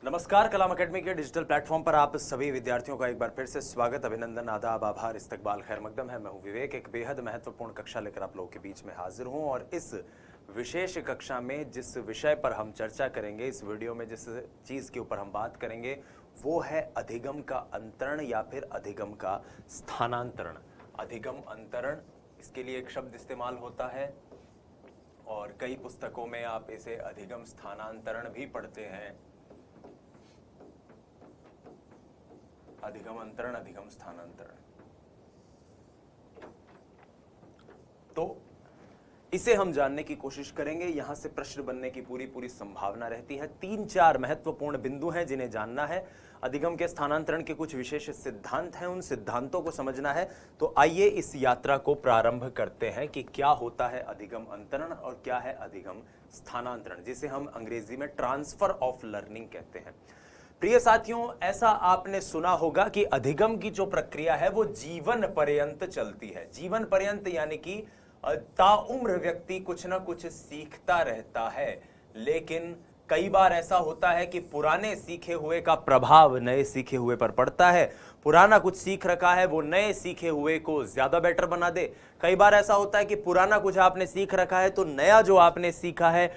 नमस्कार, कलाम अकेडमी के digital platform पर आप सभी विद्यार्थियों का एक बार फिर से स्वागत, अभिनंदन, आदाब, आभार, इस्तकबाल, खैर मकदम है। मैं हूं विवेक। एक बेहद महत्वपूर्ण कक्षा लेकर आप लोगों के बीच में हाजिर हूं और इस विशेष कक्षा में जिस विषय पर हम चर्चा करेंगे, इस वीडियो में जिस चीज़ के ऊपर हम बात करेंगे वो है अधिगम का अंतरण या फिर अधिगम का स्थानांतरण। अधिगम अंतरण, इसके लिए एक शब्द इस्तेमाल होता है और कई पुस्तकों में आप इसे अधिगम स्थानांतरण भी पढ़ते हैं। अधिगम अंतरण, अधिगम स्थानांतरण। तो इसे हम जानने की कोशिश करेंगे। यहां से प्रश्न बनने की पूरी संभावना रहती है। 3-4 महत्वपूर्ण बिंदु हैं जिन्हें जानना है। अधिगम के स्थानांतरण के कुछ विशेष सिद्धांत हैं, उन सिद्धांतों को समझना है। तो आइए इस यात्रा को प्रारंभ करते हैं कि क्या होता है अधिगम अंतरण और क्या है अधिगम स्थानांतरण, जिसे हम अंग्रेजी में ट्रांसफर ऑफ लर्निंग कहते हैं। प्रिय साथियों, ऐसा आपने सुना होगा कि अधिगम की जो प्रक्रिया है वो जीवन पर्यंत चलती है। जीवन पर्यंत यानी कि ताउम्र व्यक्ति कुछ ना कुछ सीखता रहता है, लेकिन कई बार ऐसा होता है कि पुराने सीखे हुए का प्रभाव नए सीखे हुए पर पड़ता है। पुराना कुछ सीख रखा है, वो नए सीखे हुए को ज्यादा बेटर बना दे। कई बार ऐसा होता है कि पुराना कुछ आपने सीख रखा है तो नया जो आपने सीखा है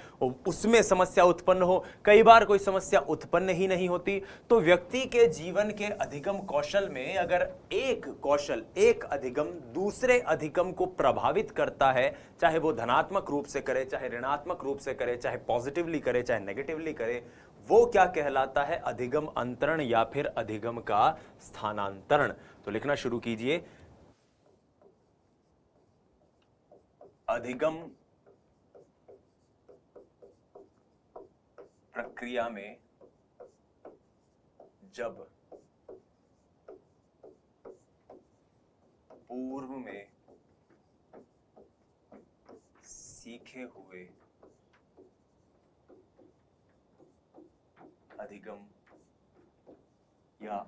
उसमें समस्या उत्पन्न हो। कई बार कोई समस्या उत्पन्न ही नहीं होती। तो व्यक्ति के जीवन के अधिगम कौशल में अगर एक कौशल, एक अधिगम दूसरे अधिगम को प्रभावित करता है, चाहे वो धनात्मक रूप से करे, चाहे ऋणात्मक रूप से करे, चाहे पॉजिटिवली करे, चाहे नेगेटिवली करे, वो क्या कहलाता है? अधिगम अंतरण या फिर अधिगम का स्थानांतरण। तो लिखना शुरू कीजिए। अधिगम प्रक्रिया में जब पूर्व में सीखे हुए अधिगम या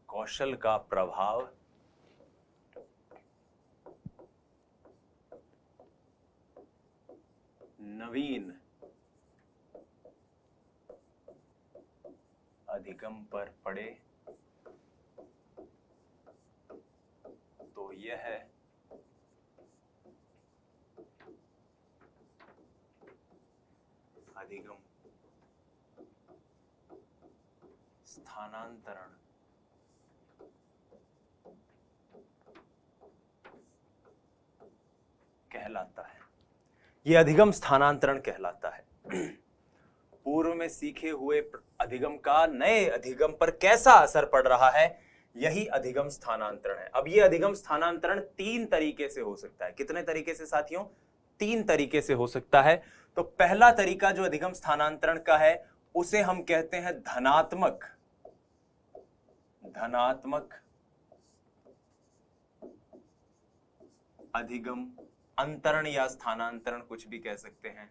कौशल का प्रभाव नवीन अधिगम पर पड़े तो यह अधिगम स्थानांतरण कहलाता है। यह अधिगम स्थानांतरण कहलाता है। पूर्व में सीखे हुए अधिगम का नए अधिगम पर कैसा असर पड़ रहा है, यही अधिगम स्थानांतरण है। अब यह अधिगम स्थानांतरण 3 तरीके से हो सकता है। कितने तरीके से साथियों? 3 तरीके से हो सकता है। तो पहला तरीका जो अधिगम स्थानांतरण का है उसे हम कहते हैं धनात्मक अधिगम अंतरण या स्थानांतरण, कुछ भी कह सकते हैं।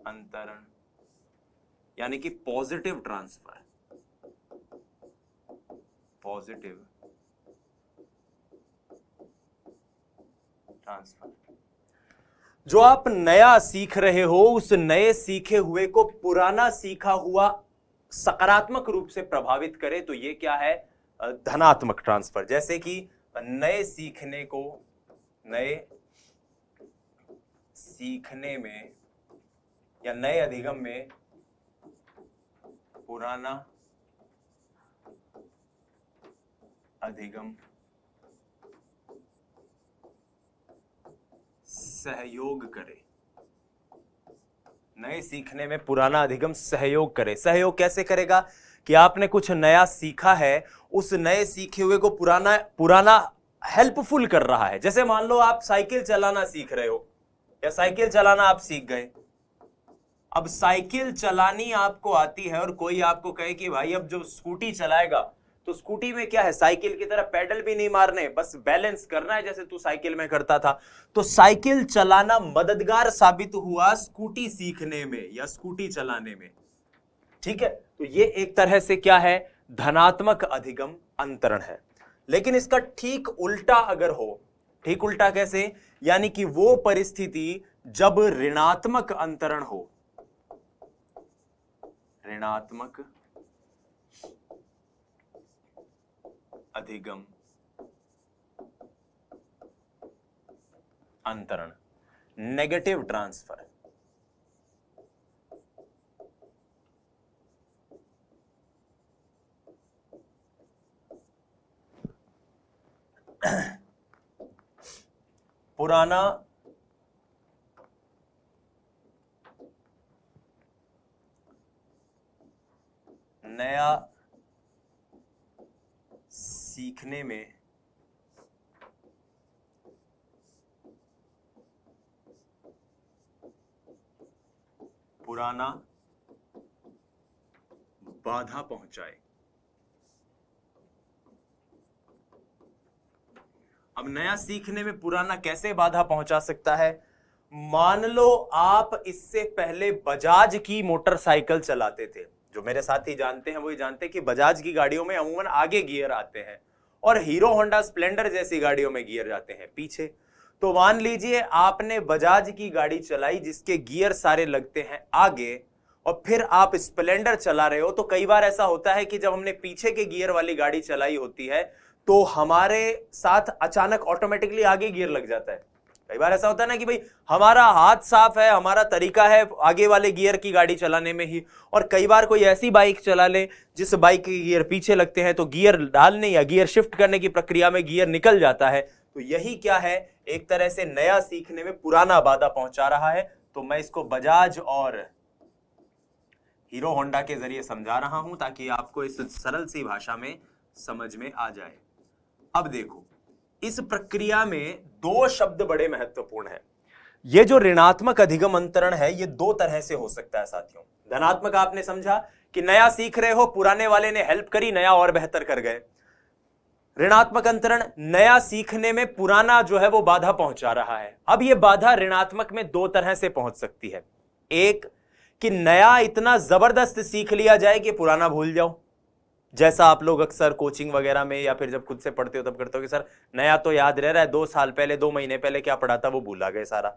अंतरण यानी कि पॉजिटिव ट्रांसफर, जो आप नया सीख रहे हो उस नए सीखे हुए को पुराना सीखा हुआ सकारात्मक रूप से प्रभावित करे तो ये क्या है? धनात्मक ट्रांसफर। जैसे कि नए सीखने में या नए अधिगम में पुराना अधिगम सहयोग करे। नए सीखने में पुराना अधिगम सहयोग करे। सहयोग कैसे करेगा? कि आपने कुछ नया सीखा है, उस नए सीखे हुए को पुराना हेल्पफुल कर रहा है। जैसे मान लो आप साइकिल चलाना सीख रहे हो या साइकिल चलाना आप सीख गए। अब साइकिल चलानी आपको आती है और कोई आपको कहे कि भाई अब जो स्कूटी चलाएगा तो स्कूटी में क्या है, साइकिल की तरह पेडल भी नहीं मारने, बस बैलेंस करना है जैसे तू साइकिल में करता था। तो साइकिल चलाना मददगार साबित हुआ स्कूटी सीखने में या स्कूटी चलाने में। ठीक है, तो ये एक तरह से क्या है, धनात्मक अधिगम अंतरण है। लेकिन इसका ठीक उल्टा अगर हो, ठीक उल्टा कैसे, यानी कि वो परिस्थिति जब ऋणात्मक अंतरण हो, ऋणात्मक अधिगम अंतरण, नेगेटिव ट्रांसफर, पुराना नया सीखने में पुराना बाधा पहुंचाए। अब नया सीखने में पुराना कैसे बाधा पहुंचा सकता है? मान लो आप इससे पहले बजाज की मोटरसाइकिल चलाते थे, जो मेरे साथी जानते हैं वो ये जानते हैं कि बजाज की गाड़ियों में अमूमन आगे गियर आते हैं और हीरो होंडा स्प्लेंडर जैसी गाड़ियों में गियर जाते हैं पीछे। तो मान लीजिए आपने बजाज की गाड़ी चलाई जिसके गियर सारे लगते हैं आगे, और फिर आप स्प्लेंडर चला रहे हो। तो कई बार ऐसा होता है कि जब हमने पीछे के गियर वाली गाड़ी चलाई होती है तो हमारे साथ अचानक ऑटोमेटिकली आगे गियर लग जाता है। कई बार ऐसा होता है ना कि भाई हमारा हाथ साफ है, हमारा तरीका है आगे वाले गियर की गाड़ी चलाने में ही, और कई बार कोई ऐसी बाइक चला ले जिस बाइक के गियर पीछे लगते हैं तो गियर डालने या गियर शिफ्ट करने की प्रक्रिया में गियर निकल जाता है। तो यही क्या है, एक तरह से नया सीखने में पुराना बाधा पहुंचा रहा है। तो मैं इसको बजाज और हीरो होंडा के जरिए समझा रहा हूं ताकि आपको इस सरल सी भाषा में समझ में आ जाए। अब देखो, इस प्रक्रिया में दो शब्द बड़े महत्वपूर्ण हैं। ये जो ऋणात्मक अधिगम अंतरण है ये दो तरह से हो सकता है साथियों। धनात्मक आपने समझा कि नया सीख रहे हो, पुराने वाले ने हेल्प करी, नया और बेहतर कर गए। ऋणात्मक अंतरण, नया सीखने में पुराना जो है वो बाधा पहुंचा रहा है। अब ये बाधा ऋणात्मक में दो तरह से पहुंच सकती है। एक कि नया इतना जबरदस्त सीख लिया जाए कि पुराना भूल जाओ, जैसा आप लोग अक्सर कोचिंग वगैरह में या फिर जब खुद से पढ़ते हो तब करते हो कि सर नया तो याद रह रहा है, 2 साल पहले 2 महीने पहले क्या पढ़ा था वो भूला गए सारा।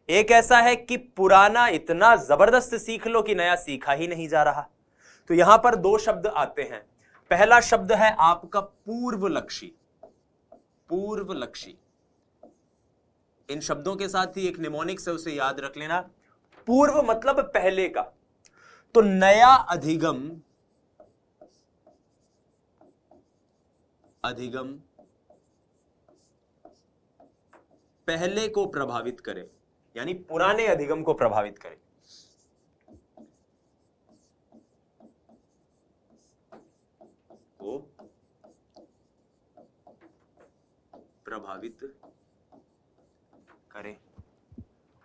एक ऐसा है कि पुराना इतना जबरदस्त सीख लो कि नया सीखा ही नहीं जा रहा। तो यहां पर दो शब्द आते हैं। पहला शब्द है आपका पूर्वलक्षी। पूर्वलक्षी, इन शब्दों के साथ ही एक निमोनिक्स है, उसे याद रख लेना। पूर्व मतलब पहले का। तो नया अधिगम पहले को प्रभावित करे, यानी पुराने अधिगम को प्रभावित करे। को प्रभावित करे।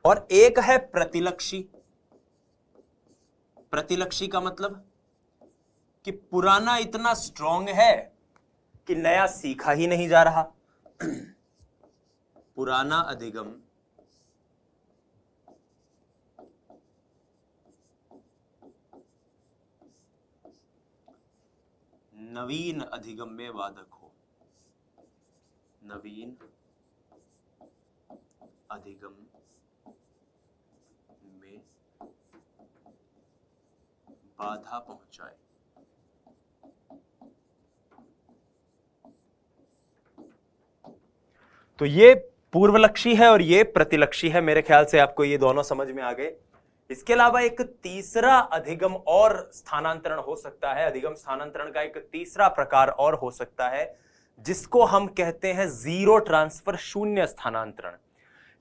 और एक है प्रतिलक्षी। प्रतिलक्षी का मतलब कि पुराना इतना स्ट्रांग है कि नया सीखा ही नहीं जा रहा। पुराना अधिगम नवीन अधिगम में बाधक हो। नवीन अधिगम में बाधा पहुंचाए। तो ये पूर्वलक्षी है और ये प्रतिलक्षी है। मेरे ख्याल से आपको ये दोनों समझ में आ गए। इसके अलावा एक तीसरा अधिगम और स्थानांतरण हो सकता है। अधिगम स्थानांतरण का एक तीसरा प्रकार और हो सकता है जिसको हम कहते हैं जीरो ट्रांसफर, शून्य स्थानांतरण।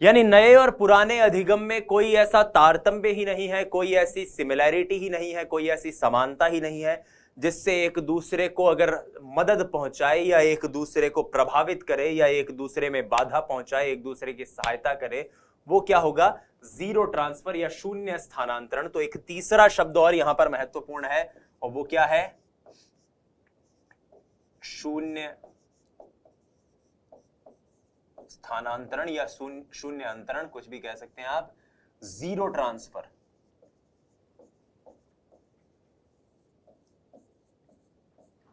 यानी नए और पुराने अधिगम में कोई ऐसा तारतम्य ही नहीं है, कोई ऐसी सिमिलैरिटी ही नहीं है, कोई ऐसी समानता ही नहीं है जिससे एक दूसरे को अगर मदद पहुंचाए या एक दूसरे को प्रभावित करे या एक दूसरे में बाधा पहुंचाए, एक दूसरे की सहायता करे, वो क्या होगा? जीरो ट्रांसफर या शून्य स्थानांतरण। तो एक तीसरा शब्द और यहां पर महत्वपूर्ण है और वो क्या है? शून्य स्थानांतरण या शून्य अंतरण, कुछ भी कह सकते हैं आप। Zero transfer.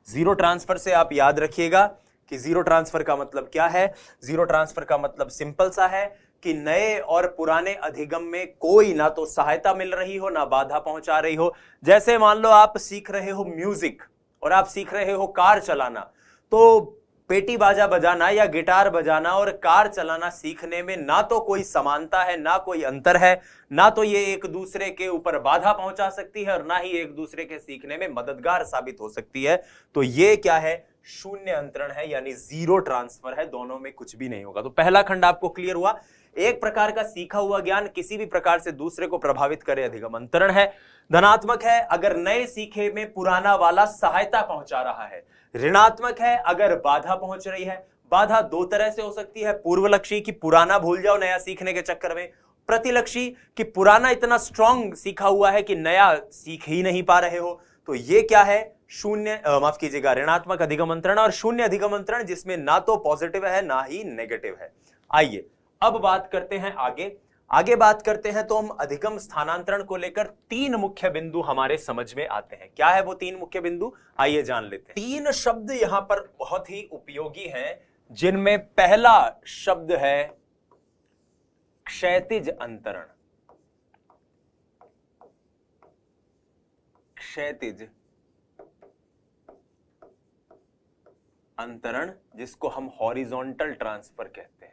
जीरो ट्रांसफर से आप याद रखिएगा कि जीरो ट्रांसफर का मतलब क्या है। जीरो ट्रांसफर का मतलब सिंपल सा है कि नए और पुराने अधिगम में कोई ना तो सहायता मिल रही हो ना बाधा पहुंचा रही हो। जैसे मान लो आप सीख रहे हो म्यूजिक और आप सीख रहे हो कार चलाना, तो पेटी बाजा बजाना या गिटार बजाना और कार चलाना सीखने में ना तो कोई समानता है ना कोई अंतर है, ना तो ये एक दूसरे के ऊपर बाधा पहुंचा सकती है और ना ही एक दूसरे के सीखने में मददगार साबित हो सकती है। तो ये क्या है, शून्य अंतरण है, यानी जीरो ट्रांसफर है, दोनों में कुछ भी नहीं होगा। तो पहला खंड आपको क्लियर हुआ। एक प्रकार का सीखा हुआ ज्ञान किसी भी प्रकार से दूसरे को प्रभावित करे, अधिगम अंतरण है। धनात्मक है अगर नए सीखे में पुराना वाला सहायता पहुंचा रहा है। ऋणात्मक है अगर बाधा पहुंच रही है। बाधा दो तरह से हो सकती है, पूर्वलक्षी कि पुराना भूल जाओ नया सीखने के चक्कर में, प्रतिलक्षी कि पुराना इतना स्ट्रांग सीखा हुआ है कि नया सीख ही नहीं पा रहे हो। तो ये क्या है, शून्य माफ कीजिएगा ऋणात्मक अधिगम अंतरण और शून्य अधिगम अंतरण, जिसमें ना तो पॉजिटिव है ना ही नेगेटिव है। आइए अब बात करते हैं आगे बात करते हैं तो हम अधिगम स्थानांतरण को लेकर तीन मुख्य बिंदु हमारे समझ में आते हैं। क्या है वो तीन मुख्य बिंदु, आइए जान लेते हैं। तीन शब्द यहां पर बहुत ही उपयोगी हैं, जिनमें पहला शब्द है क्षैतिज अंतरण। क्षैतिज अंतरण, जिसको हम हॉरिजॉन्टल ट्रांसफर कहते हैं।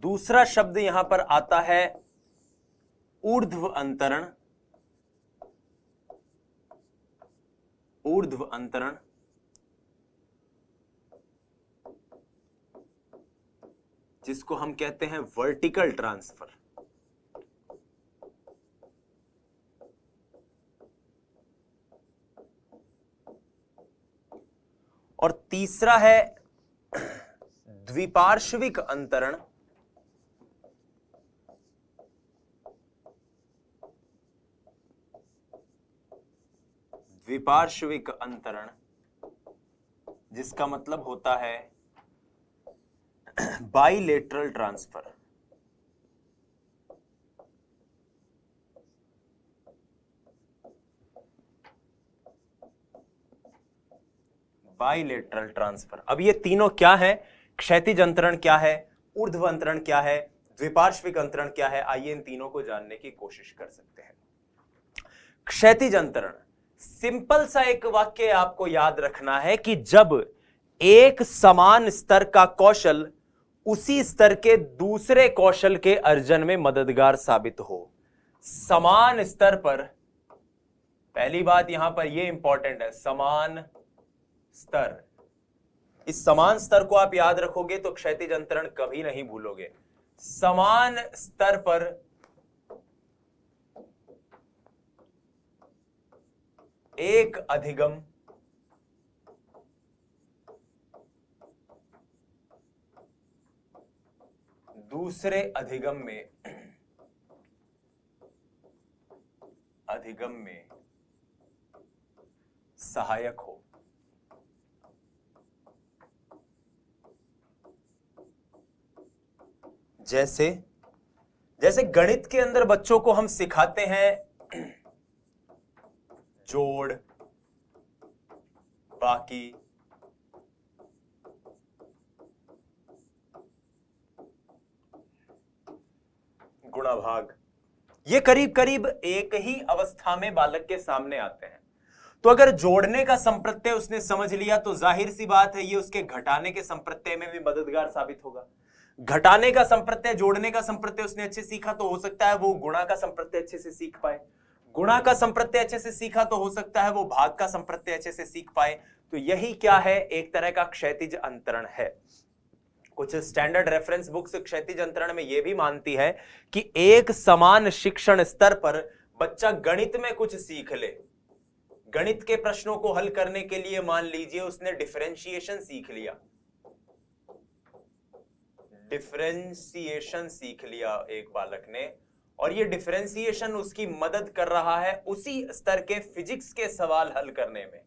दूसरा शब्द यहां पर आता है ऊर्ध्व अंतरण। ऊर्ध्व अंतरण जिसको हम कहते हैं वर्टिकल ट्रांसफर। और तीसरा है द्विपार्श्विक अंतरण। द्विपार्श्विक अंतरण जिसका मतलब होता है बाइलेटरल ट्रांसफर। Bilateral transfer. अब ये तीनों क्या है, क्षैतिज अंतरण क्या है, ऊर्ध्व अंतरण क्या है, द्विपार्श्विक अंतरण क्या है, आइए इन तीनों को जानने की कोशिश कर सकते हैं। क्षैतिज अंतरण, सिंपल सा एक वाक्य आपको याद रखना है कि जब एक समान स्तर का कौशल उसी स्तर के दूसरे कौशल के अर्जन में मददगार साबित हो। समान स्तर पर, पहली बात यहां पर यह इंपॉर्टेंट है, समान स्तर। इस समान स्तर को आप याद रखोगे तो क्षैतिज अंतरण कभी नहीं भूलोगे। समान स्तर पर एक अधिगम दूसरे अधिगम में सहायक हो। जैसे गणित के अंदर बच्चों को हम सिखाते हैं जोड़, बाकी, गुणा भाग, ये करीब करीब एक ही अवस्था में बालक के सामने आते हैं। तो अगर जोड़ने का संप्रत्यय उसने समझ लिया तो जाहिर सी बात है ये उसके घटाने के संप्रत्यय में भी मददगार साबित होगा। घटाने का संप्रत्यय, जोड़ने का संप्रत्यय उसने अच्छे सीखा तो हो सकता है वो गुणा का संप्रत्यय अच्छे से सीख पाए। गुणा का संप्रत्यय अच्छे से सीखा तो हो सकता है वो भाग का संप्रत्यय अच्छे से सीख पाए। तो यही क्या है, एक तरह का क्षैतिज अंतरण है। कुछ स्टैंडर्ड रेफरेंस बुक्स क्षैतिज अंतरण में यह भी मानती है कि एक समान शिक्षण स्तर पर बच्चा गणित में कुछ सीख ले। गणित के प्रश्नों को हल करने के लिए मान लीजिए उसने डिफरेंशिएशन सीख लिया, डिफरेंशिएशन सीख लिया एक बालक ने, और ये डिफरेंशिएशन उसकी मदद कर रहा है उसी स्तर के फिजिक्स के सवाल हल करने में।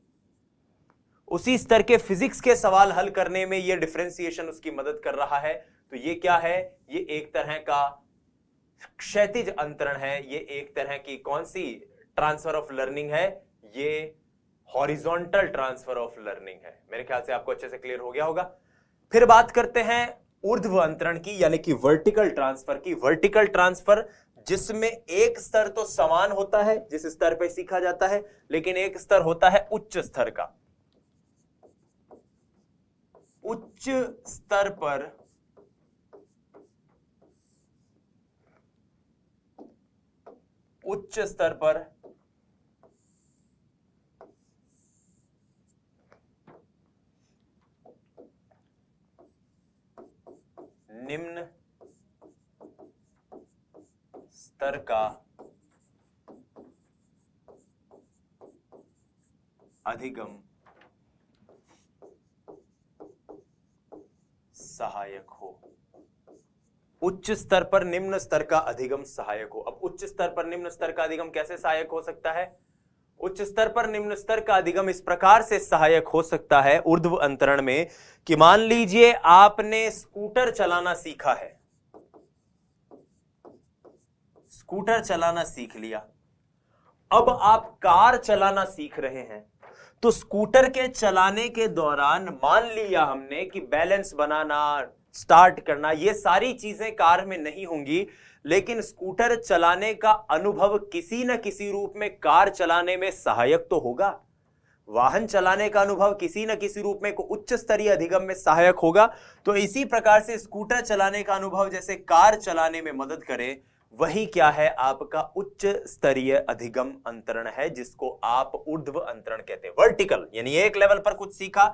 उसी स्तर के फिजिक्स के सवाल हल करने में ये डिफरेंशिएशन उसकी मदद कर रहा है। तो ये क्या है, ये एक तरह का क्षैतिज अंतरण है। ये एक तरह की कौन सी ट्रांसफर ऑफ लर्निंग है, ये हॉरिजॉन्टल ट्रांसफर ऑफ लर्निंग है। मेरे ख्याल से आपको अच्छे से क्लियर हो गया होगा। फिर बात करते हैं ऊर्ध्व अंतरण की, यानी कि वर्टिकल ट्रांसफर की। वर्टिकल ट्रांसफर जिसमें एक स्तर तो समान होता है जिस स्तर पे सीखा जाता है, लेकिन एक स्तर होता है उच्च स्तर का। उच्च स्तर पर उच्च स्तर पर निम्न स्तर का अधिगम सहायक हो। उच्च स्तर पर निम्न स्तर का अधिगम सहायक हो। अब उच्च स्तर पर निम्न स्तर का अधिगम कैसे सहायक हो सकता है? उच्च स्तर पर निम्न स्तर का अधिगम इस प्रकार से सहायक हो सकता है ऊर्ध्व अंतरण में कि मान लीजिए आपने स्कूटर चलाना सीखा है, स्कूटर चलाना सीख लिया, अब आप कार चलाना सीख रहे हैं। तो स्कूटर के चलाने के दौरान मान लिया हमने कि बैलेंस बनाना, स्टार्ट करना, ये सारी चीजें कार में नहीं होंगी, लेकिन स्कूटर चलाने का अनुभव किसी न किसी रूप में कार चलाने में सहायक तो होगा। वाहन चलाने का अनुभव किसी न किसी रूप में उच्च स्तरीय अधिगम में सहायक होगा। तो इसी प्रकार से स्कूटर चलाने का अनुभव जैसे कार चलाने में मदद करे, वही क्या है? आपका उच्च स्तरीय अधिगम अंतरण है, जिसको आप ऊर्ध्व अंतरण कहते हैं। वर्टिकल यानी एक लेवल पर कुछ सीखा,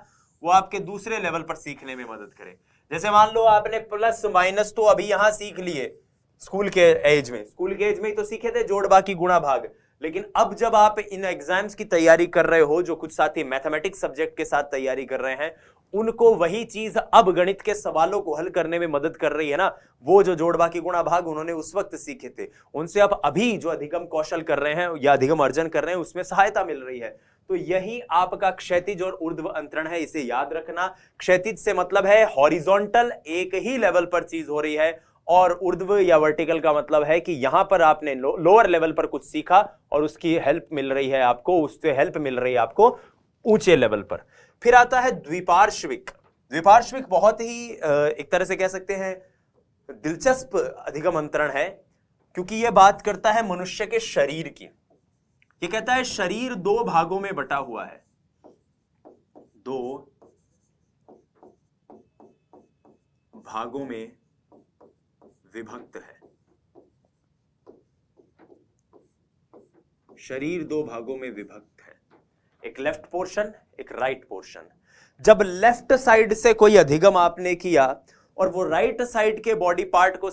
वो आपके दूसरे लेवल पर सीखने में मदद करे। जैसे मान लो आपने प्लस माइनस तो अभी यहां सीख लिए, स्कूल के एज में ही तो सीखे थे, जोड़ बाकी गुणा भाग। लेकिन अब जब आप इन एग्जाम्स की तैयारी कर रहे हो, जो कुछ साथी मैथमेटिक्स सब्जेक्ट के साथ तैयारी कर रहे हैं, उनको वही चीज अब गणित के सवालों को हल करने में मदद कर रही है ना। वो जो जोड़ बाकी गुणा भाग उन्होंने उस वक्त सीखे थे, उनसे अब अभी जो अधिगम कौशल कर रहे हैं या अधिगम अर्जन कर रहे हैं, उसमें सहायता मिल रही है। तो यही आपका क्षैतिज और ऊर्ध्व अंतरण है, इसे याद रखना। क्षैतिज से मतलब है हॉरिजॉन्टल, एक ही लेवल पर चीज हो रही है, और ऊर्ध्व या वर्टिकल का मतलब है कि यहां पर आपने लोअर लेवल पर कुछ सीखा और उसकी हेल्प मिल रही है आपको, उससे हेल्प मिल रही है आपको ऊंचे लेवल पर। फिर आता है द्विपार्श्विक। द्विपार्श्विक बहुत ही एक तरह से कह सकते हैं दिलचस्प अधिगम अंतरण है, क्योंकि यह बात करता है मनुष्य के शरीर की। ये कहता है शरीर दो भागों में बटा हुआ है, दो भागों में विभक्त है। शरीर दो भागों में विभक्त है, एक लेफ्ट पोर्शन, एक राइट पोर्शन। जब लेफ्ट साइड से कोई अधिगम आपने किया और वो राइट साइड के बॉडी पार्ट को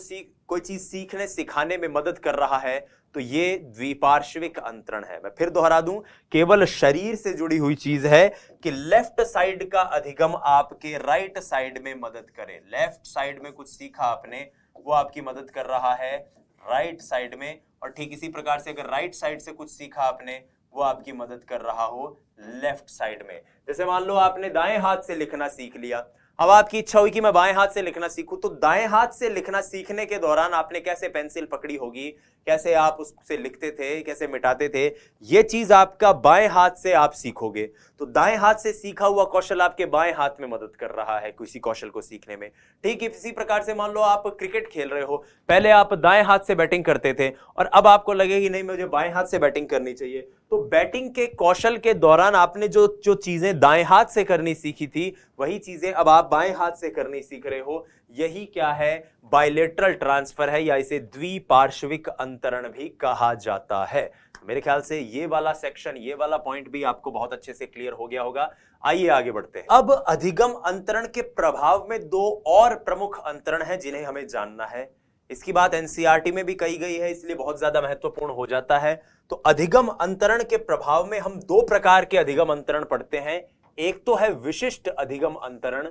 कोई चीज सीखने सिखाने में मदद कर रहा है, तो ये द्विपार्श्विक अंतरण है। मैं फिर दोहरा दूं, केवल शरीर से जुड़ी हुई चीज है कि लेफ्ट साइड का अधिगम आपके राइट साइड में मदद करे। लेफ्ट साइड में कुछ सीखा आपने, वो आपकी मदद कर रहा है राइट साइड में, और ठीक इसी प्रकार से अगर राइट साइड से कुछ सीखा आपने, वो आपकी मदद कर रहा हो लेफ्ट साइड में। जैसे मान लो आपने दाएं हाथ से लिखना सीख लिया, अब आपकी इच्छा हुई कि मैं बाएं हाथ से लिखना सीखूं, तो दाएं हाथ से लिखना सीखने के दौरान आपने कैसे पेंसिल पकड़ी होगी, कैसे आप उससे लिखते थे, कैसे मिटाते थे, ये चीज आपका बाएं हाथ से आप सीखोगे। तो दाएं हाथ से सीखा हुआ कौशल आपके बाएं हाथ में मदद कर रहा है किसी कौशल को सीखने में। ठीक इसी प्रकार से मान लो आप क्रिकेट खेल रहे हो, पहले आप दाएं हाथ से बैटिंग करते थे और अब आपको लगे कि नहीं मुझे बाएं हाथ से बैटिंग करनी चाहिए, तो बैटिंग के कौशल के दौरान आपने जो जो चीजें दाएं हाथ से करनी सीखी थी, वही चीजें अब आप बाएं हाथ से करनी सीख रहे हो। यही क्या है? बायलेटरल ट्रांसफर है, या इसे द्विपार्श्विक अंतरण भी कहा जाता है। मेरे ख्याल से ये वाला सेक्शन, ये वाला पॉइंट भी आपको बहुत अच्छे से क्लियर हो गया होगा। आइए आगे बढ़ते हैं। अब अधिगम अंतरण के प्रभाव में दो और प्रमुख अंतरण हैं जिन्हें हमें जानना है। इसकी बात एनसीईआरटी में भी कही गई है, इसलिए बहुत ज्यादा महत्वपूर्ण हो जाता है। तो अधिगम अंतरण के प्रभाव में हम दो प्रकार के अधिगम अंतरण पढ़ते हैं। एक तो है विशिष्ट अधिगम अंतरण,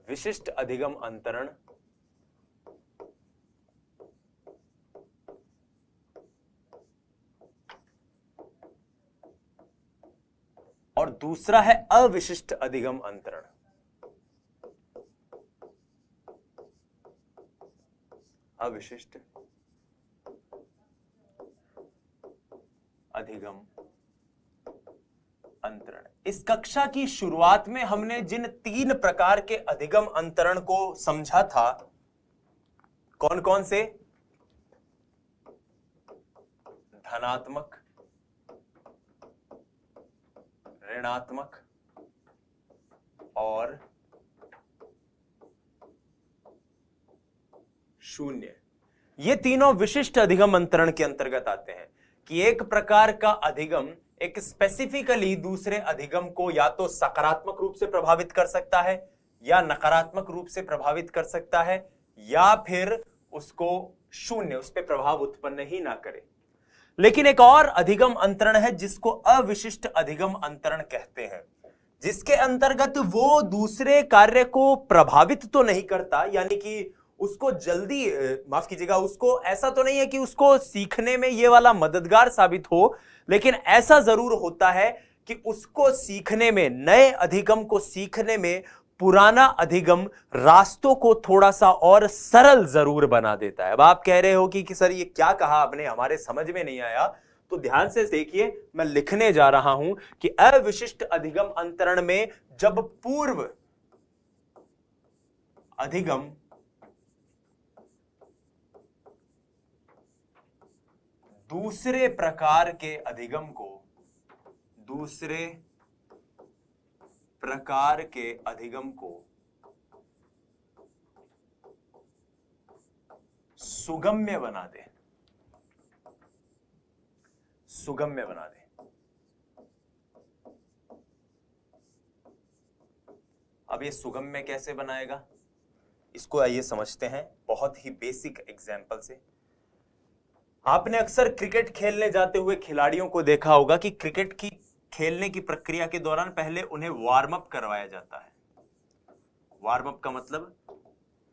विशिष्ट अधिगम अंतरण, और दूसरा है अविशिष्ट अधिगम अंतरण। अविशिष्ट अधिगम अंतरण। इस कक्षा की शुरुआत में हमने जिन 3 प्रकार के अधिगम अंतरण को समझा था, कौन कौन से? धनात्मक, ऋणात्मक और शून्य। ये तीनों विशिष्ट अधिगम अंतरण के अंतर्गत आते हैं कि एक प्रकार का अधिगम एक स्पेसिफिकली दूसरे अधिगम को या तो सकारात्मक रूप से प्रभावित कर सकता है या नकारात्मक रूप से प्रभावित कर सकता है, या फिर उसको शून्य, उस पर प्रभाव उत्पन्न ही ना करे। लेकिन एक और अधिगम अंतरण है जिसको अविशिष्ट अधिगम अंतरण कहते हैं, जिसके अंतर्गत वो दूसरे कार्य को प्रभावित तो नहीं करता, यानी कि उसको जल्दी, माफ कीजिएगा, उसको ऐसा तो नहीं है कि उसको सीखने में ये वाला मददगार साबित हो, लेकिन ऐसा जरूर होता है कि उसको सीखने में, नए अधिगम को सीखने में पुराना अधिगम रास्तों को थोड़ा सा और सरल जरूर बना देता है। अब आप कह रहे हो कि सर ये क्या कहा आपने, हमारे समझ में नहीं आया, तो ध्यान से देखिए, मैं लिखने जा रहा हूं कि अविशिष्ट अधिगम अंतरण में जब पूर्व अधिगम दूसरे प्रकार के अधिगम को, दूसरे प्रकार के अधिगम को सुगम्य बना दे, सुगम्य बना दे। अब ये सुगम्य कैसे बनाएगा, इसको आइए समझते हैं बहुत ही बेसिक एग्जांपल से। आपने अक्सर क्रिकेट खेलने जाते हुए खिलाड़ियों को देखा होगा कि क्रिकेट की खेलने की प्रक्रिया के दौरान पहले उन्हें वार्म अप करवाया जाता है। वार्म अप का मतलब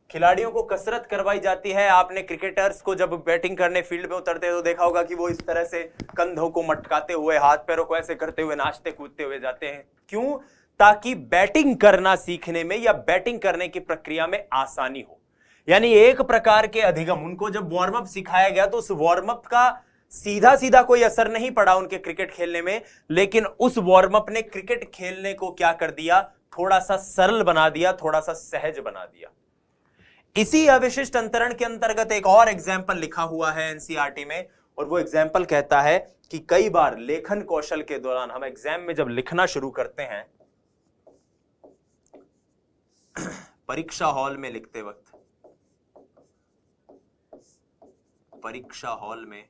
खिलाड़ियों को कसरत करवाई जाती है। आपने क्रिकेटर्स को जब बैटिंग करने फील्ड में उतरते हैं तो देखा होगा कि वो इस तरह से कंधों को मटकाते हुए, हाथ पैरों को ऐसे करते हुए नाचते कूदते हुए जाते हैं। क्यों? ताकि बैटिंग करना सीखने में या बैटिंग करने की प्रक्रिया में आसानी हो। यानी एक प्रकार के अधिगम, उनको जब वार्म अप सिखाया गया तो उस वार्म अप का सीधा सीधा कोई असर नहीं पड़ा उनके क्रिकेट खेलने में, लेकिन उस वार्म अप ने क्रिकेट खेलने को क्या कर दिया, थोड़ा सा सरल बना दिया, थोड़ा सा सहज बना दिया। इसी अविशिष्ट अंतरण के अंतर्गत एक और एग्जाम्पल लिखा हुआ है एनसीईआरटी में, और वो एग्जाम्पल कहता है कि कई बार लेखन कौशल के दौरान, हम एग्जाम में जब लिखना शुरू करते हैं, परीक्षा हॉल में लिखते वक्त, परीक्षा हॉल में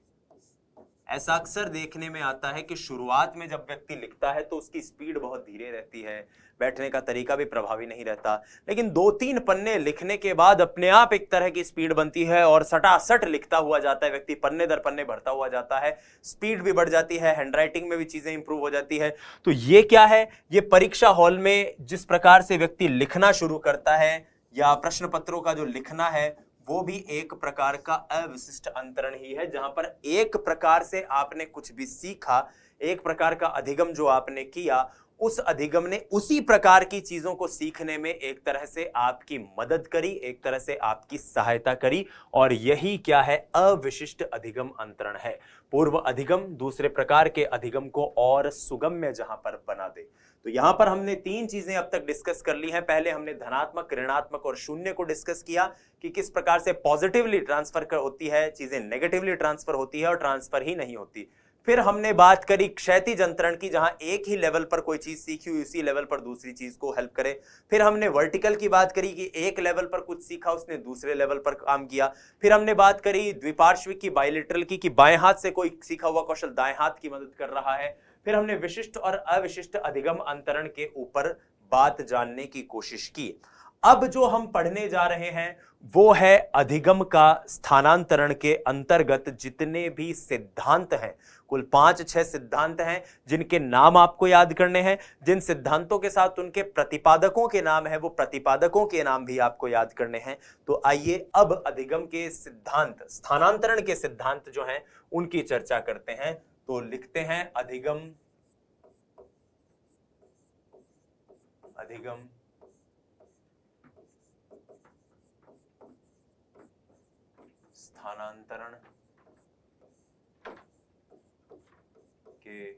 ऐसा अक्सर देखने में आता है कि शुरुआत में जब व्यक्ति लिखता है तो उसकी स्पीड बहुत धीरे रहती है, बैठने का तरीका भी प्रभावी नहीं रहता, लेकिन 2-3 पन्ने लिखने के बाद अपने आप एक तरह की स्पीड बनती है और सटासट लिखता हुआ जाता है व्यक्ति, पन्ने दर पन्ने भरता हुआ जाता है, स्पीड भी बढ़ जाती है, हैंडराइटिंग में भी चीजें इंप्रूव हो जाती है। तो ये क्या है? ये परीक्षा हॉल में जिस प्रकार से व्यक्ति लिखना शुरू करता है, या प्रश्न पत्रों का जो लिखना है, वो भी एक प्रकार का अविशिष्ट अंतरण ही है, जहां पर एक प्रकार से आपने कुछ भी सीखा, एक प्रकार का अधिगम जो आपने किया, उस अधिगम ने उसी प्रकार की चीजों को सीखने में एक तरह से आपकी मदद करी, एक तरह से आपकी सहायता करी, और यही क्या है? अविशिष्ट अधिगम अंतरण है। पूर्व अधिगम दूसरे प्रकार के अधिगम को और सुगम्य जहां पर बना दे। तो यहां पर हमने 3 चीजें अब तक डिस्कस कर ली हैं। पहले हमने धनात्मक, ऋणात्मक और शून्य को डिस्कस किया कि किस प्रकार से पॉजिटिवली ट्रांसफर होती है चीजें, नेगेटिवली ट्रांसफर होती है और ट्रांसफर ही नहीं होती। फिर हमने बात करी क्षैतिज अंतरण की, जहां एक ही लेवल पर कोई चीज सीखी हुई उसी लेवल पर दूसरी चीज को हेल्प करे। फिर हमने वर्टिकल की बात करी कि एक लेवल पर कुछ सीखा, उसने दूसरे लेवल पर काम किया। फिर हमने बात करी द्विपार्श्विक की, बायलिटरल की, कि बाएं हाथ से कोई सीखा हुआ कौशल दाएं हाथ की मदद कर रहा है। फिर हमने विशिष्ट और अविशिष्ट अधिगम अंतरण के ऊपर बात जानने की कोशिश की। अब जो हम पढ़ने जा रहे हैं वो है अधिगम का स्थानांतरण के अंतर्गत जितने भी सिद्धांत हैं, कुल 5-6 सिद्धांत हैं जिनके नाम आपको याद करने हैं। जिन सिद्धांतों के साथ उनके प्रतिपादकों के नाम है, वो प्रतिपादकों के नाम भी आपको याद करने हैं। तो आइए अब अधिगम के सिद्धांत, स्थानांतरण के सिद्धांत जो हैं उनकी चर्चा करते हैं। तो लिखते हैं अधिगम, अधिगम स्थानांतरण के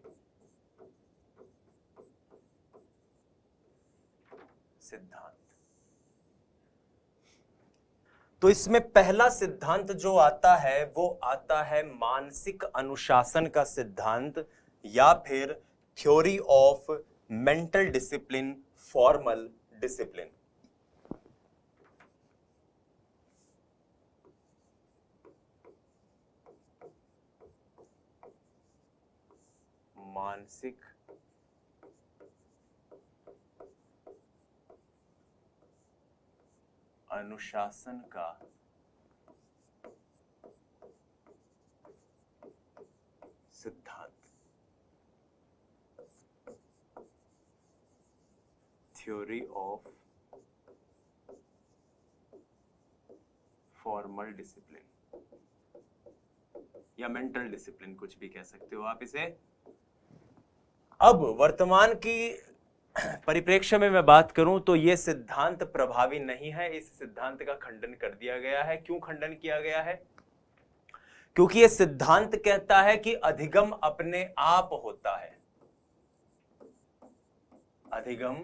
सिद्धांत। तो इसमें पहला सिद्धांत जो आता है वो आता है मानसिक अनुशासन का सिद्धांत, या फिर theory of mental discipline, formal discipline. मानसिक अनुशासन का सिद्धांत, थ्योरी ऑफ फॉर्मल डिसिप्लिन या मेंटल डिसिप्लिन, कुछ भी कह सकते हो आप इसे। अब वर्तमान की परिप्रेक्ष्य में मैं बात करूं तो यह सिद्धांत प्रभावी नहीं है। इस सिद्धांत का खंडन कर दिया गया है। क्यों खंडन किया गया है? क्योंकि यह सिद्धांत कहता है कि अधिगम अपने आप होता है। अधिगम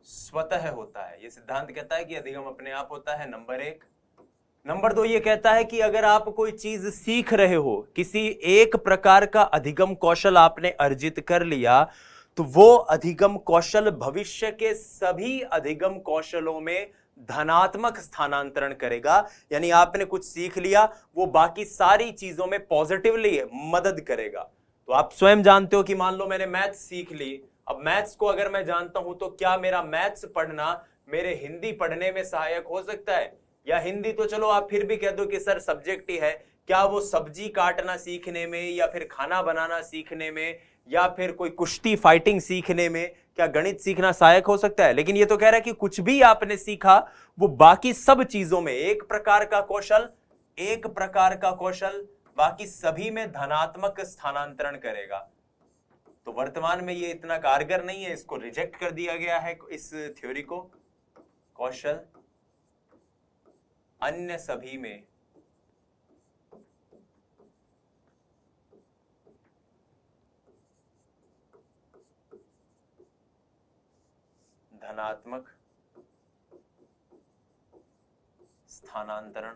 स्वतः होता है। यह सिद्धांत कहता है कि अधिगम अपने आप होता है, नंबर एक। नंबर दो, ये कहता है कि अगर आप कोई चीज सीख रहे हो, किसी एक प्रकार का अधिगम कौशल आपने अर्जित कर लिया, तो वो अधिगम कौशल भविष्य के सभी अधिगम कौशलों में धनात्मक स्थानांतरण करेगा। यानी आपने कुछ सीख लिया, वो बाकी सारी चीजों में पॉजिटिवली मदद करेगा। तो आप स्वयं जानते हो कि मान लो मैंने मैथ्स सीख ली, अब मैथ्स को अगर मैं जानता हूं तो क्या मेरा मैथ्स पढ़ना मेरे हिंदी पढ़ने में सहायक हो सकता है? या हिंदी तो चलो आप फिर भी कह दो कि सर सब्जेक्ट ही है, क्या वो सब्जी काटना सीखने में, या फिर खाना बनाना सीखने में, या फिर कोई कुश्ती फाइटिंग सीखने में, क्या गणित सीखना सहायक हो सकता है? लेकिन ये तो कह रहा है कि कुछ भी आपने सीखा वो बाकी सब चीजों में एक प्रकार का कौशल बाकी सभी में धनात्मक स्थानांतरण करेगा। तो वर्तमान में ये इतना कारगर नहीं है, इसको रिजेक्ट कर दिया गया है, इस थ्योरी को। कौशल अन्य सभी में धनात्मक स्थानांतरण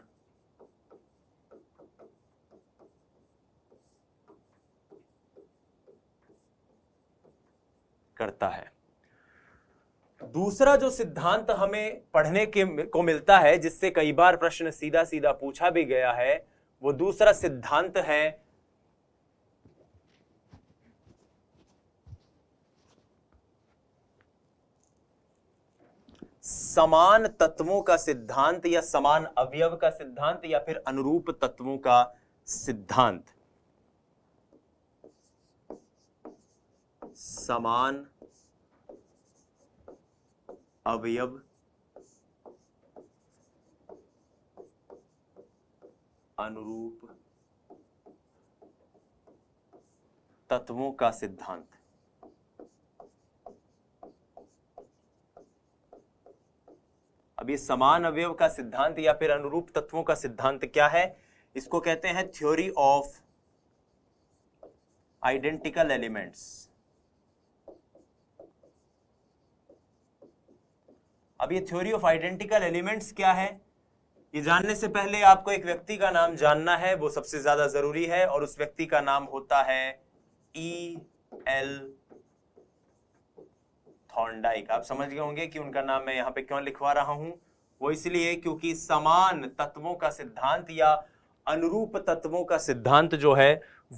करता है। दूसरा जो सिद्धांत हमें पढ़ने को मिलता है, जिससे कई बार प्रश्न सीधा सीधा पूछा भी गया है, वो दूसरा सिद्धांत है समान तत्वों का सिद्धांत, या समान अवयव का सिद्धांत, या फिर अनुरूप तत्वों का सिद्धांत। समान अवयव अनुरूप तत्वों का सिद्धांत। अब ये समान अवयव का सिद्धांत या फिर अनुरूप तत्वों का सिद्धांत क्या है? इसको कहते हैं थ्योरी ऑफ आइडेंटिकल एलिमेंट्स। अब ये थ्योरी ऑफ आइडेंटिकल एलिमेंट्स क्या है, ये जानने से पहले आपको एक व्यक्ति का नाम जानना है, वो सबसे ज्यादा जरूरी है, और उस व्यक्ति का नाम होता है E.L. थॉर्नडाइक। आप समझ गए होंगे कि उनका नाम मैं यहाँ पे क्यों लिखवा रहा हूं। वो इसलिए क्योंकि समान तत्वों का सिद्धांत या अनुरूप तत्वों का सिद्धांत जो है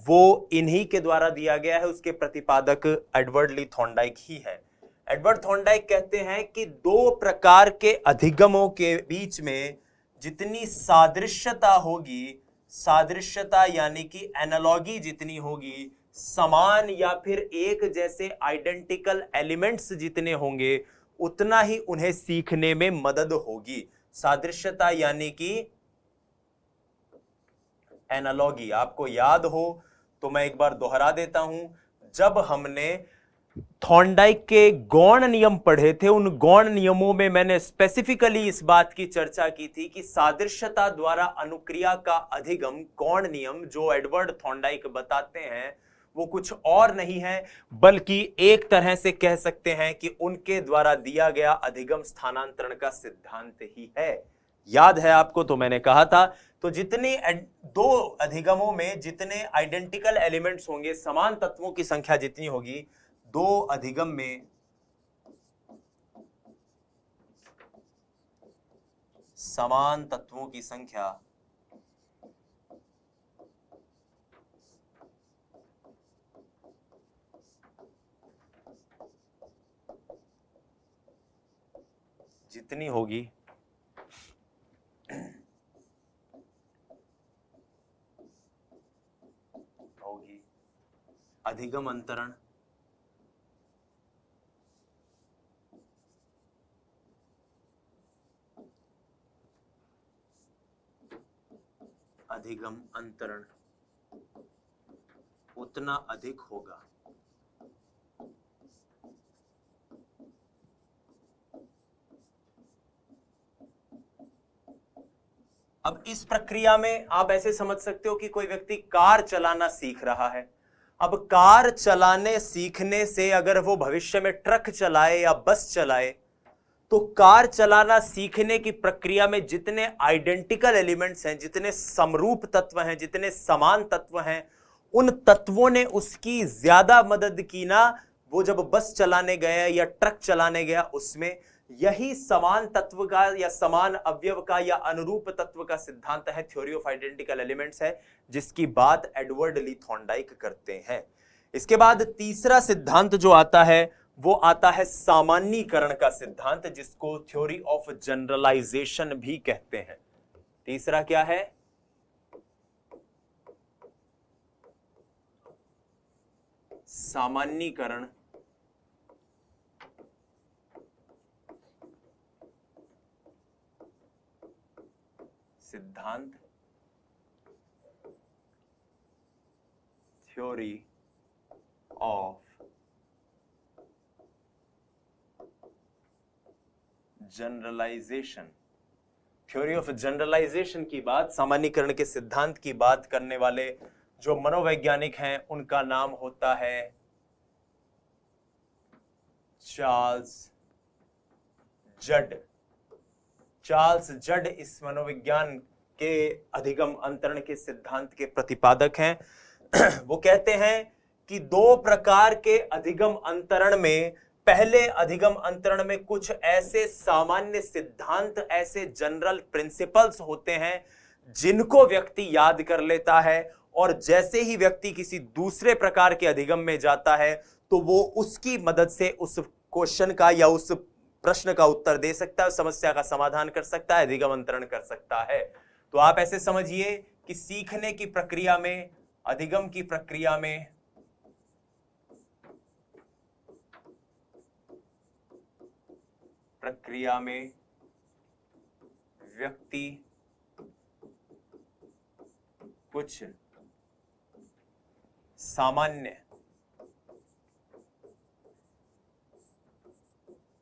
वो इन्हीं के द्वारा दिया गया है। उसके प्रतिपादक एडवर्ड ली थॉर्नडाइक ही है। एडवर्ड थॉर्नडाइक कहते हैं कि दो प्रकार के अधिगमों के बीच में जितनी सादृश्यता होगी, सादृश्यता यानी कि एनालॉजी जितनी होगी, समान या फिर एक जैसे आइडेंटिकल एलिमेंट्स जितने होंगे, उतना ही उन्हें सीखने में मदद होगी। सादृश्यता यानी कि एनालॉजी। आपको याद हो तो मैं एक बार दोहरा देता हूं, जब हमने थॉर्नडाइक के गौण नियम पढ़े थे, उन गौण नियमों में मैंने स्पेसिफिकली इस बात की चर्चा की थी कि सादृश्यता द्वारा अनुक्रिया का अधिगम गौण नियम जो एडवर्ड थॉर्नडाइक बताते हैं वो कुछ और नहीं है बल्कि एक तरह से कह सकते हैं कि उनके द्वारा दिया गया अधिगम स्थानांतरण का सिद्धांत ही है। याद है आपको, तो मैंने कहा था तो जितने दो अधिगमों में जितने आइडेंटिकल एलिमेंट्स होंगे, समान तत्वों की संख्या जितनी होगी, दो अधिगम में समान तत्वों की संख्या जितनी होगी अधिगम अंतरण उतना अधिक होगा। अब इस प्रक्रिया में आप ऐसे समझ सकते हो कि कोई व्यक्ति कार चलाना सीख रहा है। अब कार चलाने सीखने से अगर वो भविष्य में ट्रक चलाए या बस चलाए तो कार चलाना सीखने की प्रक्रिया में जितने आइडेंटिकल एलिमेंट्स हैं, जितने समरूप तत्व हैं, जितने समान तत्व हैं, उन तत्वों ने उसकी ज्यादा मदद की ना। वो जब बस चलाने गया या ट्रक चलाने गया उसमें यही समान तत्व का या समान अवयव का या अनुरूप तत्व का सिद्धांत है, थ्योरी ऑफ आइडेंटिकल एलिमेंट्स है, जिसकी बात एडवर्ड ली थॉर्नडाइक करते हैं। इसके बाद तीसरा सिद्धांत जो आता है वो आता है सामान्यीकरण का सिद्धांत, जिसको थ्योरी ऑफ जनरलाइजेशन भी कहते हैं। तीसरा क्या है? सामान्यीकरण सिद्धांत, theory of generalization. Theory of generalization की बात, सामान्यीकरण के सिद्धांत की बात करने वाले जो मनोवैज्ञानिक हैं उनका नाम होता है चार्ल्स जड। चार्ल्स जड इस मनोविज्ञान के अधिगम अंतरण के सिद्धांत के प्रतिपादक हैं। वो कहते हैं कि दो प्रकार के अधिगम अंतरण में, पहले अधिगम अंतरण में कुछ ऐसे सामान्य सिद्धांत, ऐसे जनरल प्रिंसिपल्स होते हैं जिनको व्यक्ति याद कर लेता है, और जैसे ही व्यक्ति किसी दूसरे प्रकार के अधिगम में जाता है तो वो उसकी मदद से उस क्वेश्चन का या उस प्रश्न का उत्तर दे सकता है, समस्या का समाधान कर सकता है, अधिगम अंतरण कर सकता है। तो आप ऐसे समझिए कि सीखने की प्रक्रिया में, अधिगम की प्रक्रिया में व्यक्ति कुछ सामान्य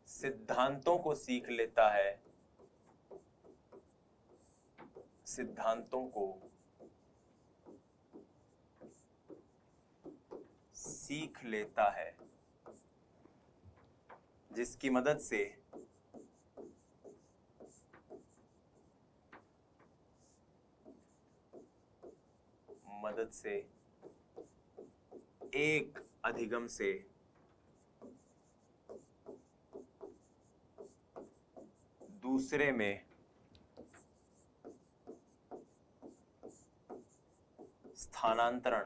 सिद्धांतों को सीख लेता है, सिद्धांतों को सीख लेता है जिसकी मदद से एक अधिगम से दूसरे में स्थानांतरण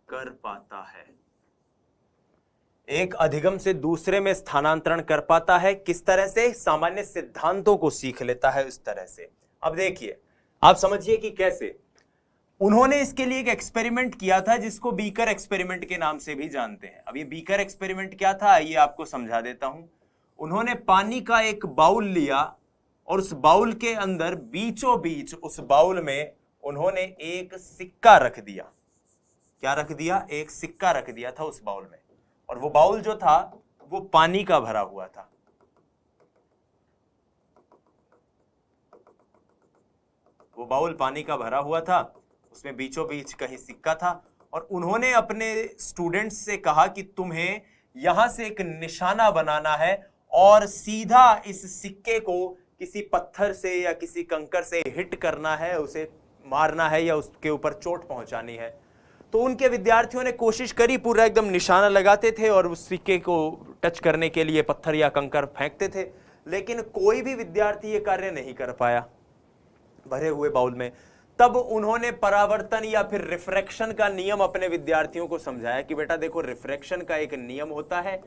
कर पाता है। एक अधिगम से दूसरे में स्थानांतरण कर पाता है किस तरह से? सामान्य सिद्धांतों को सीख लेता है इस तरह से। अब देखिए, आप समझिए कि कैसे। उन्होंने इसके लिए एक एक्सपेरिमेंट किया था जिसको बीकर एक्सपेरिमेंट के नाम से भी जानते हैं। अब ये बीकर एक्सपेरिमेंट क्या था, ये आपको समझा देता हूं। उन्होंने पानी का एक बाउल लिया और उस बाउल के अंदर बीचों बीच उस बाउल में उन्होंने एक सिक्का रख दिया। क्या रख दिया? एक सिक्का रख दिया था उस बाउल में, और वो बाउल जो था वो पानी का भरा हुआ था। वो बाउल पानी का भरा हुआ था, उसमें बीचों बीच कहीं सिक्का था, और उन्होंने अपने स्टूडेंट्स से कहा कि तुम्हें यहां से एक निशाना बनाना है और सीधा इस सिक्के को किसी पत्थर से या किसी कंकर से हिट करना है, उसे मारना है या उसके ऊपर चोट पहुंचानी है। तो उनके विद्यार्थियों ने कोशिश करी, पूरा एकदम निशाना लगाते थे और उस सिक्के को टच करने के लिए पत्थर या कंकर फेंकते थे, लेकिन कोई भी विद्यार्थी ये कार्य नहीं कर पाया भरे हुए बाउल में। तब उन्होंने परावर्तन या फिर रिफ्रैक्शन का नियम अपने विद्यार्थियों को समझाया कि बेटा देखो, रिफ्रैक्शन का एक नियम होता है,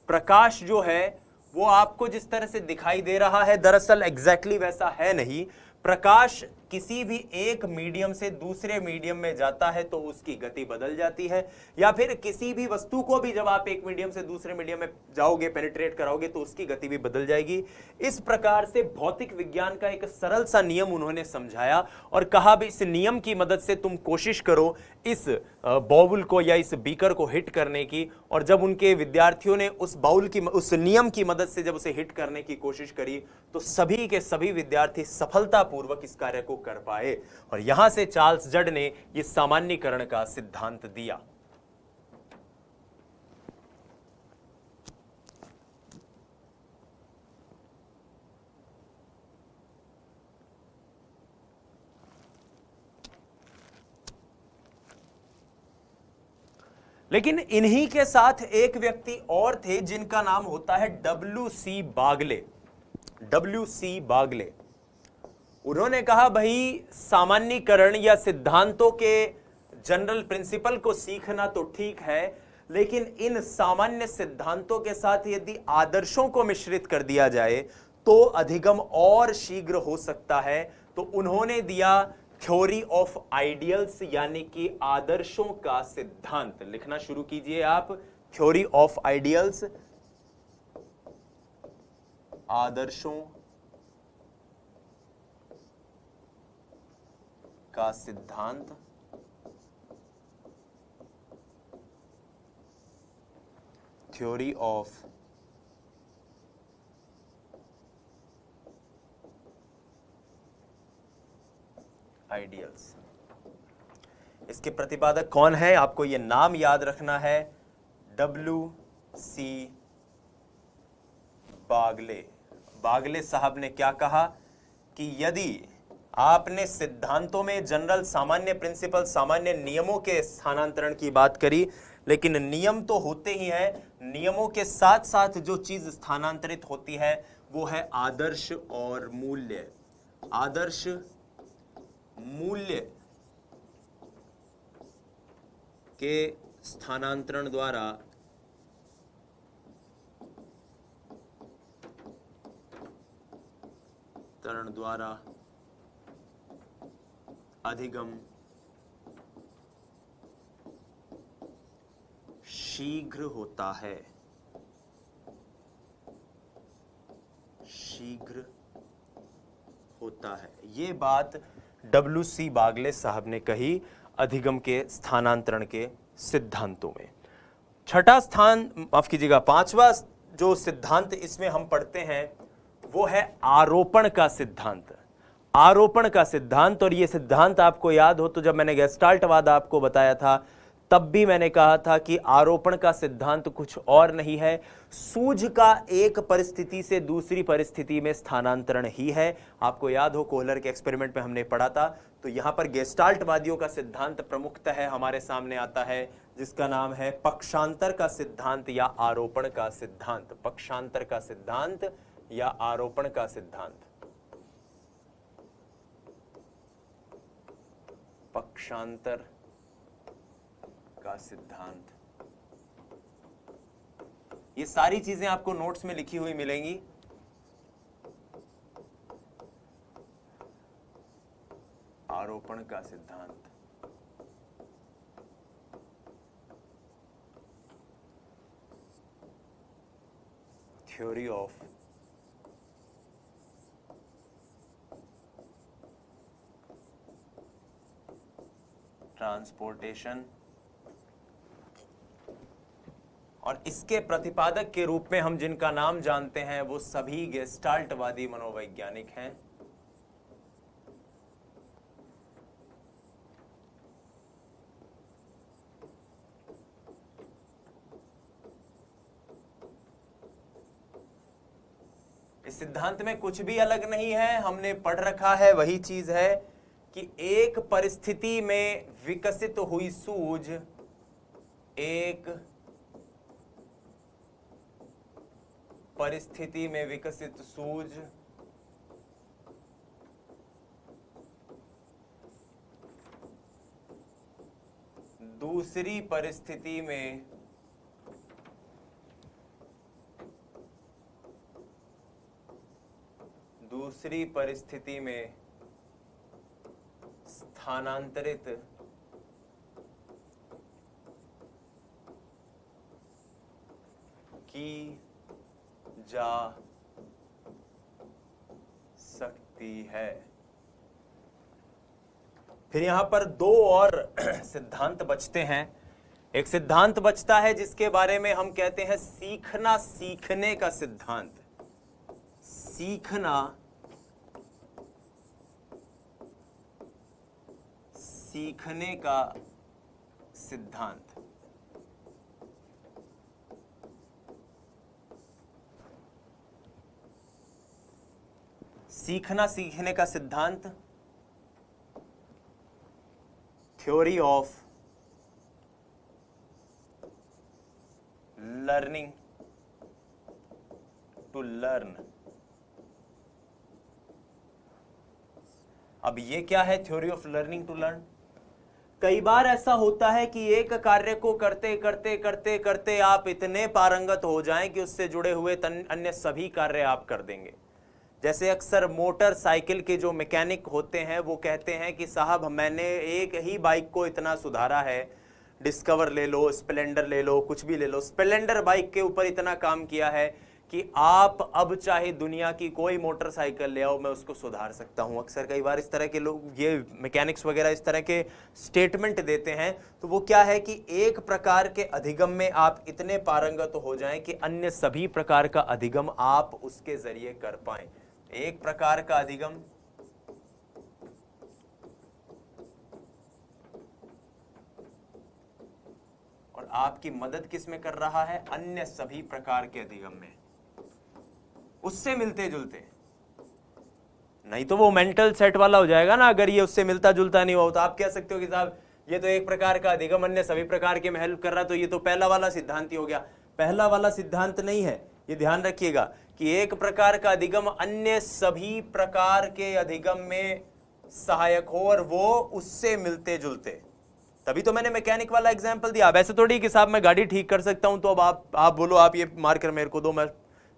प्रकाश जो है वो आपको जिस तरह से दिखाई दे रहा है दरअसल एग्जैक्टली वैसा है नहीं। प्रकाश किसी भी एक मीडियम से दूसरे मीडियम में जाता है तो उसकी गति बदल जाती है, या फिर किसी भी वस्तु को भी जब आप एक मीडियम से दूसरे मीडियम में जाओगे, पेनिट्रेट कराओगे, तो उसकी गति भी बदल जाएगी। इस प्रकार से भौतिक विज्ञान का एक सरल सा नियम उन्होंने समझाया और कहा भी इस नियम की मदद से तुम कोशिश करो इस बाउल को या इस बीकर को हिट करने की। और जब उनके विद्यार्थियों ने उस बाउल की, उस नियम की मदद से जब उसे हिट करने की कोशिश करी, तो सभी के सभी विद्यार्थी सफलतापूर्वक इस कार्य को कर पाए। और यहां से चार्ल्स जड ने यह सामान्यीकरण का सिद्धांत दिया। लेकिन इन्हीं के साथ एक व्यक्ति और थे जिनका नाम होता है W.C. बागले। W.C. बागले, उन्होंने कहा भाई सामान्यीकरण या सिद्धांतों के जनरल प्रिंसिपल को सीखना तो ठीक है, लेकिन इन सामान्य सिद्धांतों के साथ यदि आदर्शों को मिश्रित कर दिया जाए तो अधिगम और शीघ्र हो सकता है। तो उन्होंने दिया थ्योरी ऑफ आइडियल्स, यानी कि आदर्शों का सिद्धांत। लिखना शुरू कीजिए आप, थ्योरी ऑफ आइडियल्स, आदर्शों का सिद्धांत। Theory of ideals. इसके प्रतिपादक कौन है? आपको यह नाम याद रखना है, W.C. बागले। बागले साहब ने क्या कहा कि यदि आपने सिद्धांतों में जनरल सामान्य प्रिंसिपल, सामान्य नियमों के स्थानांतरण की बात करी, लेकिन नियम तो होते ही हैं, नियमों के साथ साथ जो चीज स्थानांतरित होती है वो है आदर्श और मूल्य। आदर्श, मूल्य के स्थानांतरण द्वारा अधिगम शीघ्र होता है। शीघ्र होता है, ये बात W.C. बागले साहब ने कही अधिगम के स्थानांतरण के सिद्धांतों में। छठा स्थान, माफ कीजिएगा, पांचवा जो सिद्धांत इसमें हम पढ़ते हैं वो है आरोपण का सिद्धांत। आरोपण का सिद्धांत, और यह सिद्धांत आपको याद हो तो जब मैंने गेस्टाल्टवाद आपको बताया था तब भी मैंने कहा था कि आरोपण का सिद्धांत कुछ और नहीं है, सूझ का एक परिस्थिति से दूसरी परिस्थिति में स्थानांतरण ही है। आपको याद हो कोहलर के एक्सपेरिमेंट में हमने पढ़ा था। तो यहां पर गेस्टाल्टवादियों का सिद्धांत प्रमुखतः हमारे सामने आता है, जिसका नाम है पक्षांतर का सिद्धांत या आरोपण का सिद्धांत। पक्षांतर का सिद्धांत या आरोपण का सिद्धांत। पक्षांतर का सिद्धांत, ये सारी चीजें आपको नोट्स में लिखी हुई मिलेंगी। आरोपण का सिद्धांत, थ्योरी ऑफ ट्रांसपोर्टेशन, और इसके प्रतिपादक के रूप में हम जिनका नाम जानते हैं वो सभी गेस्टाल्टवादी मनोवैज्ञानिक हैं। इस सिद्धांत में कुछ भी अलग नहीं है, हमने पढ़ रखा है वही चीज है कि एक परिस्थिति में विकसित हुई सूझ एक परिस्थिति में विकसित सूझ दूसरी परिस्थिति में स्थानांतरित की जा सकती है। फिर यहां पर दो और सिद्धांत बचते हैं। एक सिद्धांत बचता है जिसके बारे में हम कहते हैं सीखना सीखने का सिद्धांत। सीखना सीखने का सिद्धांत। सीखना सीखने का सिद्धांत, theory of learning to learn. अब ये क्या है theory of learning to learn? कई बार ऐसा होता है कि एक कार्य को करते करते करते करते आप इतने पारंगत हो जाएं कि उससे जुड़े हुए अन्य सभी कार्य आप कर देंगे। जैसे अक्सर मोटरसाइकिल के जो मैकेनिक होते हैं वो कहते हैं कि साहब मैंने एक ही बाइक को इतना सुधारा है, डिस्कवर ले लो, स्प्लेंडर ले लो, कुछ भी ले लो, स्प्लेंडर बाइक के ऊपर इतना काम किया है कि आप अब चाहे दुनिया की कोई मोटरसाइकिल ले आओ मैं उसको सुधार सकता हूं। अक्सर कई बार इस तरह के लोग, ये मैकेनिक्स वगैरह इस तरह के स्टेटमेंट देते हैं। तो वो क्या है कि एक प्रकार के अधिगम में आप इतने पारंगत हो जाएं कि अन्य सभी प्रकार का अधिगम आप उसके जरिए कर पाएं। एक प्रकार का अधिगम और आपकी मदद किस में कर रहा है? अन्य सभी प्रकार के अधिगम में, उससे मिलते जुलते। नहीं तो वो मेंटल सेट वाला हो जाएगा ना, अगर ये उससे मिलता जुलता नहीं हो तो आप कह सकते हो कि साहब ये तो एक प्रकार का अधिगम अन्य सभी प्रकार के में हेल्प कर रहा, तो ये तो पहला वाला सिद्धांत ही हो गया। पहला वाला सिद्धांत नहीं है, ये ध्यान रखिएगा कि एक प्रकार का अधिगम अन्य सभी प्रकार के अधिगम में सहायक हो और वो उससे मिलते जुलते। तभी तो मैंने मैकेनिक वाला एग्जांपल दिया। वैसे थोड़ी कि साहब मैं गाड़ी ठीक कर सकता हूं तो अब आप बोलो आप ये मार्कर मेरे को दो, मैं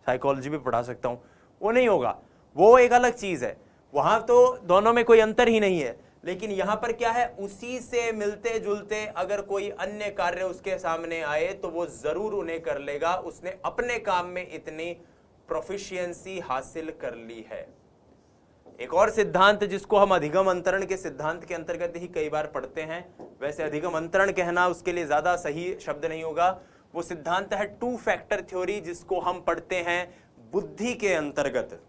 साइकोलॉजी भी पढ़ा सकता हूं, वो नहीं होगा, वो एक अलग चीज है। वहां तो दोनों में कोई अंतर ही नहीं है। लेकिन यहां पर क्या है, उसी से मिलते जुलते अगर कोई अन्य कार्य उसके सामने आए तो वो जरूर उन्हें कर लेगा। उसने अपने काम में इतनी प्रोफिशिएंसी हासिल कर ली है। एक और सिद्धांत जिसको हम अधिगम अंतरण के सिद्धांत के अंतर्गत ही कई बार पढ़ते हैं, वैसे अधिगम अंतरण कहना उसके लिए ज्यादा सही शब्द नहीं होगा, वो सिद्धांत है टू फैक्टर थ्योरी, जिसको हम पढ़ते हैं बुद्धि के अंतर्गत।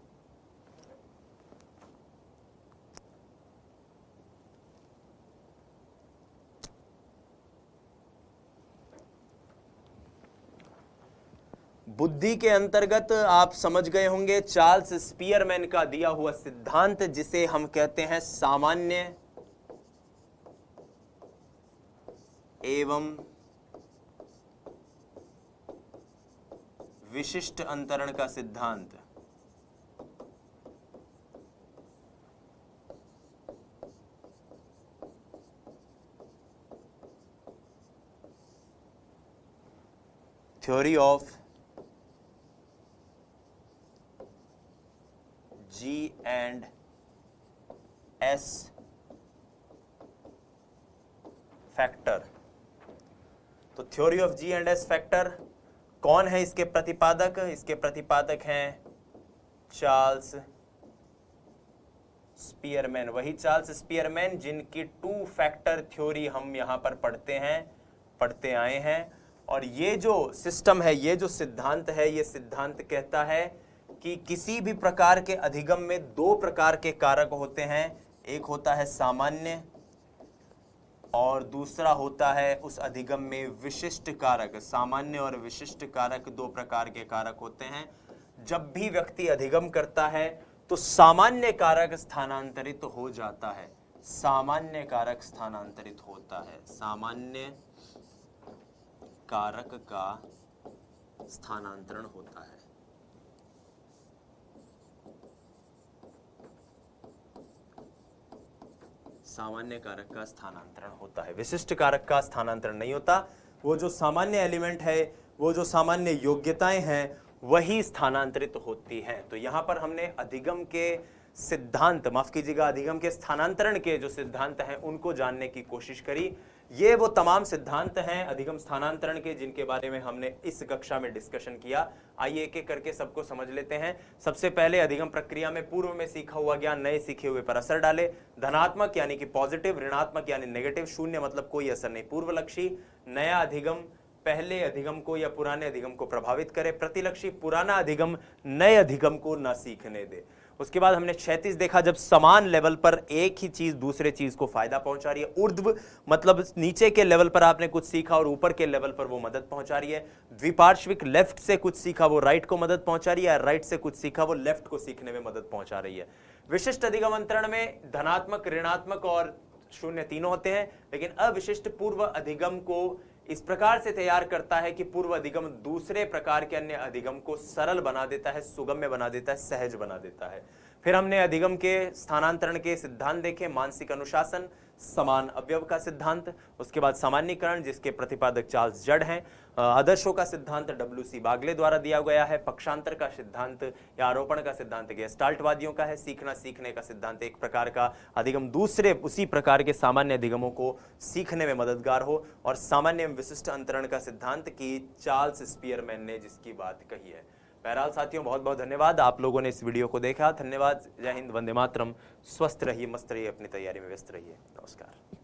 बुद्धि के अंतर्गत आप समझ गए होंगे चार्ल्स स्पीयरमैन का दिया हुआ सिद्धांत, जिसे हम कहते हैं सामान्य एवं विशिष्ट अंतरण का सिद्धांत। Theory of G and S factor. तो theory of G and S factor कौन है इसके प्रतिपादक? इसके प्रतिपादक हैं चार्ल्स स्पीयरमैन, वही चार्ल्स स्पीयरमैन जिनकी टू फैक्टर थ्योरी हम यहां पर पढ़ते आए हैं। और ये जो सिस्टम है, ये जो सिद्धांत है, ये सिद्धांत कहता है कि किसी भी प्रकार के अधिगम में दो प्रकार के कारक होते हैं, एक होता है सामान्य और दूसरा होता है उस अधिगम में विशिष्ट कारक। सामान्य और विशिष्ट कारक दो प्रकार के कारक होते हैं। जब भी व्यक्ति अधिगम करता है तो सामान्य कारक स्थानांतरित हो जाता है, सामान्य कारक स्थानांतरित होता है, सामान्य कारक का स्थानांतरण होता है। सामान्य कारक का स्थानांतरण होता है, विशिष्ट कारक का स्थानांतरण नहीं होता। वो जो सामान्य एलिमेंट है, वो जो सामान्य योग्यताएं हैं, वही स्थानांतरित होती हैं। तो यहां पर हमने अधिगम के सिद्धांत, माफ कीजिएगा, अधिगम के स्थानांतरण के जो सिद्धांत हैं उनको जानने की कोशिश करी। ये वो तमाम सिद्धांत हैं अधिगम स्थानांतरण के जिनके बारे में हमने इस कक्षा में डिस्कशन किया। आइए एक एक करके सबको समझ लेते हैं। सबसे पहले, अधिगम प्रक्रिया में पूर्व में सीखा हुआ ज्ञान नए सीखे हुए पर असर डाले। धनात्मक यानी कि पॉजिटिव, ऋणात्मक यानी नेगेटिव, शून्य मतलब कोई असर नहीं। पूर्वलक्षी, नया अधिगम पहले अधिगम को या पुराने अधिगम को प्रभावित करे। प्रतिलक्षी, पुराना अधिगम नए अधिगम को ना सीखने दे। उसके बाद हमने 36 देखा, जब समान लेवल पर एक ही चीज दूसरे चीज को फायदा पहुंचा रही है। ऊर्ध्व मतलब नीचे के लेवल पर आपने कुछ सीखा और ऊपर के लेवल पर वो मदद पहुंचा रही है। द्विपार्श्विक, लेफ्ट से कुछ सीखा वो राइट को मदद पहुंचा रही है, राइट से कुछ सीखा वो लेफ्ट को सीखने में मदद पहुंचा रही है। विशिष्ट अधिगम अंतरण में धनात्मक, ऋणात्मक और शून्य तीनों होते हैं, लेकिन अविशिष्ट पूर्व अधिगम को इस प्रकार से तैयार करता है कि पूर्व अधिगम दूसरे प्रकार के अन्य अधिगम को सरल बना देता है, सुगम्य बना देता है, सहज बना देता है। फिर हमने अधिगम के स्थानांतरण के सिद्धांत देखे, मानसिक अनुशासन, समान अवयव का सिद्धांत, उसके बाद सामान्यीकरण जिसके प्रतिपादक चार्ल्स जड़ हैं, आदर्शों का सिद्धांत WC बागले द्वारा दिया गया है, पक्षांतर का सिद्धांत या आरोपण का सिद्धांत गेस्टाल्टवादियों का है, सीखना सीखने का सिद्धांत एक प्रकार का अधिगम दूसरे उसी प्रकार के सामान्य अधिगमों को सीखने में मददगार हो, और सामान्य एवं विशिष्ट अंतरण का सिद्धांत की चार्ल्स स्पीयरमैन ने जिसकी बात कही है। बहरहाल साथियों, बहुत बहुत धन्यवाद आप लोगों ने इस वीडियो को देखा। धन्यवाद, जय हिंद, वंदे मातरम। स्वस्थ रहिए, मस्त रहिए, अपनी तैयारी में व्यस्त रहिए। नमस्कार।